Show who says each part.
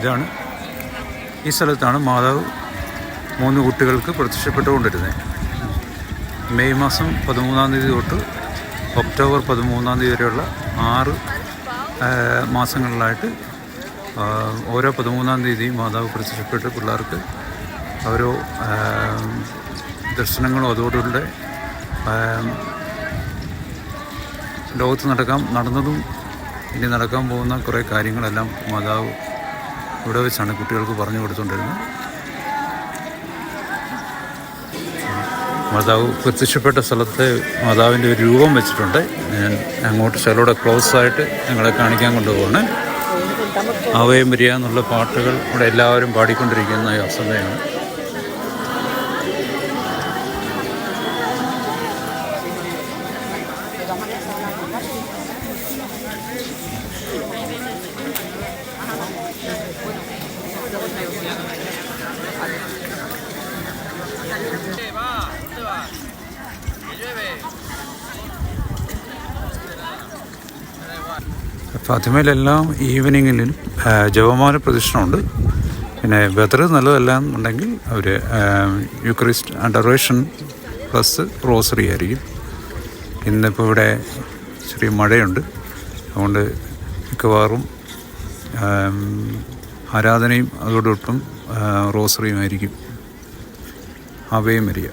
Speaker 1: ഇതാണ്. ഈ സ്ഥലത്താണ് മാതാവ് 3 കുട്ടികൾക്ക് പ്രത്യക്ഷപ്പെട്ടുകൊണ്ടിരുന്നത്. മെയ് മാസം 13-ാം തീയതി തൊട്ട് ഒക്ടോബർ 13-ാം തീയതി വരെയുള്ള 6 മാസങ്ങളിലായിട്ട് ഓരോ 13-ാം തീയതി മാതാവ് പ്രത്യക്ഷപ്പെട്ട് പിള്ളേർക്ക് ഓരോ ദർശനങ്ങളും അതോടുകൂടെ ലോകത്ത് നടന്നതും ഇനി നടക്കാൻ പോകുന്ന കുറേ കാര്യങ്ങളെല്ലാം മാതാവ് ഇവിടെ വെച്ചാണ് കുട്ടികൾക്ക് പറഞ്ഞു കൊടുത്തുകൊണ്ടിരുന്നത്. മാതാവ് പ്രത്യക്ഷപ്പെട്ട സ്ഥലത്ത് മാതാവിൻ്റെ ഒരു രൂപം വെച്ചിട്ടുണ്ട്. ഞാൻ അങ്ങോട്ട് ചിലവിടെ ക്ലോസ് ആയിട്ട് ഞങ്ങളെ കാണിക്കാൻ കൊണ്ടുപോവാണ്. ആവേ മരിയ എന്നുള്ള പാട്ടുകൾ ഇവിടെ എല്ലാവരും പാടിക്കൊണ്ടിരിക്കുന്ന ഈ സമയമാണ്. ഫാത്തിമയിലെല്ലാം ഈവനിങ്ങിലും ജപമാല പ്രദക്ഷിണമുണ്ട്. പിന്നെ വെതർ നല്ലതല്ല എന്നുണ്ടെങ്കിൽ അവർ യൂക്രിസ്റ്റ് അഡോറേഷൻ പ്ലസ് റോസറി ആയിരിക്കും. ഇന്നിപ്പോൾ ഇവിടെ ചെറിയ മഴയുണ്ട്, അതുകൊണ്ട് മിക്കവാറും ആരാധനയും അതോടൊപ്പം റോസറിയും ആയിരിക്കും. Ave Maria.